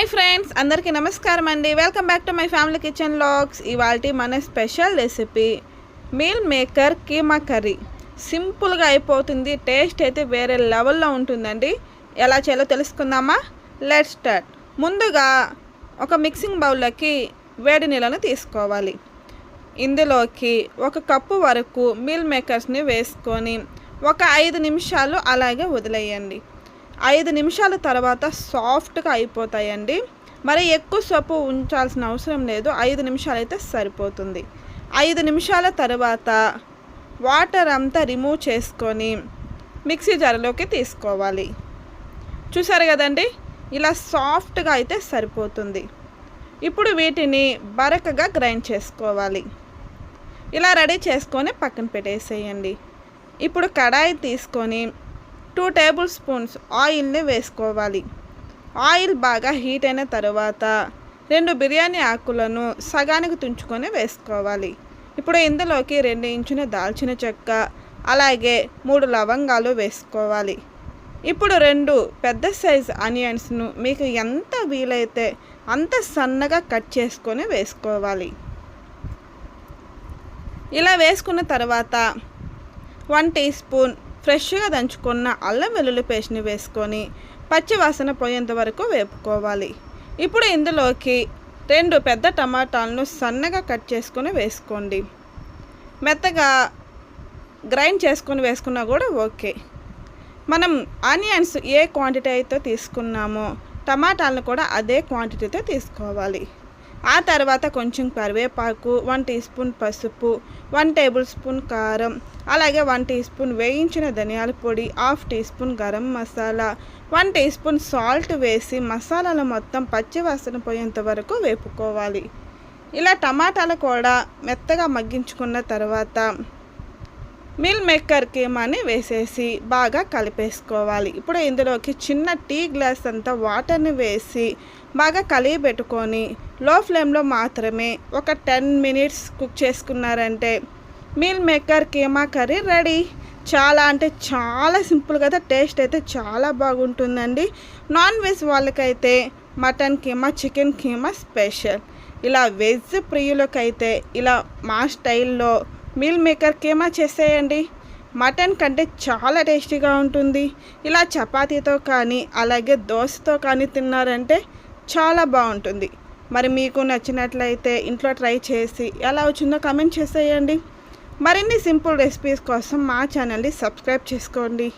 Hi friends, అందరికీ నమస్కారం అండి. Welcome back to my family kitchen vlogs. ఇవాల్టి మన special recipe meal maker keema curry. సింపుల్గా అయిపోతుంది, టేస్ట్ అయితే వేరే లెవెల్లో ఉంటుందండి. ఎలా చేయాలో తెలుసుకుందామా? Let's start. ముందుగా ఒక మిక్సింగ్ బౌల్లోకి వేడి నీళ్ళను తీసుకోవాలి. ఇందులోకి 1 కప్పు వరకు మీల్ మేకర్స్ని వేసుకొని ఒక 5 నిమిషాలు అలాగే వదిలేయండి. 5 నిమిషాల తర్వాత సాఫ్ట్గా అయిపోతాయండి. మరి ఎక్కువ సేపు ఉంచాల్సిన అవసరం లేదు, 5 నిమిషాలు అయితే సరిపోతుంది. 5 నిమిషాల తర్వాత వాటర్ అంతా రిమూవ్ చేసుకొని మిక్సీ జార్లోకి తీసుకోవాలి. చూసారు కదండి, ఇలా సాఫ్ట్గా అయితే సరిపోతుంది. ఇప్పుడు వీటిని బరకగా గ్రైండ్ చేసుకోవాలి. ఇలా రెడీ చేసుకొని పక్కన పెట్టేసేయండి. ఇప్పుడు కడాయి తీసుకొని 2 టేబుల్ స్పూన్స్ ఆయిల్ని వేసుకోవాలి. ఆయిల్ బాగా హీట్ అయిన తర్వాత 2 బిర్యానీ ఆకులను సగానికి తుంచుకొని వేసుకోవాలి. ఇప్పుడు ఇందులోకి 2 ఇంచుల దాల్చిన చెక్క, అలాగే 3 లవంగాలు వేసుకోవాలి. ఇప్పుడు 2 పెద్ద సైజ్ ఆనియన్స్ను మీకు ఎంత వీలైతే అంత సన్నగా కట్ చేసుకొని వేసుకోవాలి. ఇలా వేసుకున్న తర్వాత 1 టీ స్పూన్ ఫ్రెష్గా దంచుకున్న అల్లం వెల్లుల్లి పేస్ట్ని వేసుకొని పచ్చి వాసన పోయేంత వరకు వేపుకోవాలి. ఇప్పుడు ఇందులోకి 2 పెద్ద టమాటాలను సన్నగా కట్ చేసుకొని వేసుకోండి. మెత్తగా గ్రైండ్ చేసుకొని వేసుకున్నా కూడా ఓకే. మనం ఆనియన్స్ ఏ క్వాంటిటీ అయితే తీసుకున్నామో టమాటాలను కూడా అదే క్వాంటిటీతో తీసుకోవాలి. ఆ తర్వాత కొంచెం కరివేపాకు, 1 టీ స్పూన్ పసుపు, 1 టేబుల్ స్పూన్ కారం, అలాగే 1 టీ స్పూన్ వేయించిన ధనియాల పొడి, 1/2 teaspoon garam masala, 1 teaspoon salt వేసి మసాలాలు మొత్తం పచ్చి వాసన పోయేంత వరకు వేపుకోవాలి. ఇలా టమాటాలు కూడా మెత్తగా మగ్గించుకున్న తర్వాత మీల్ మేకర్ కీమాని వేసేసి బాగా కలిపేసుకోవాలి. ఇప్పుడు ఇందులోకి చిన్న టీ గ్లాస్ అంతా వాటర్ని వేసి బాగా కలిపెట్టుకొని లో ఫ్లేమ్లో మాత్రమే ఒక 10 మినిట్స్ కుక్ చేసుకున్నారంటే meal maker keema curry ready. చాలా అంటే చాలా సింపుల్ కదా, టేస్ట్ అయితే చాలా బాగుంటుందండి. నాన్ వెజ్ వాళ్ళకైతే mutton keema, chicken keema special. ఇలా వెజ్ ప్రియులకైతే ఇలా మా స్టైల్లో మీల్ మేకర్ కీమా చేసేయండి. మటన్ కంటే చాలా టేస్టీగా ఉంటుంది. ఇలా చపాతీతో కానీ అలాగే దోశతో కానీ తిన్నారంటే చాలా బాగుంటుంది. మరి మీకు నచ్చినట్లయితే ఇంట్లో ట్రై చేసి ఎలా వచ్చిందో కామెంట్ చేసేయండి. మరిన్ని సింపుల్ రెసిపీస్ కోసం మా ఛానల్ని సబ్స్క్రైబ్ చేసుకోండి.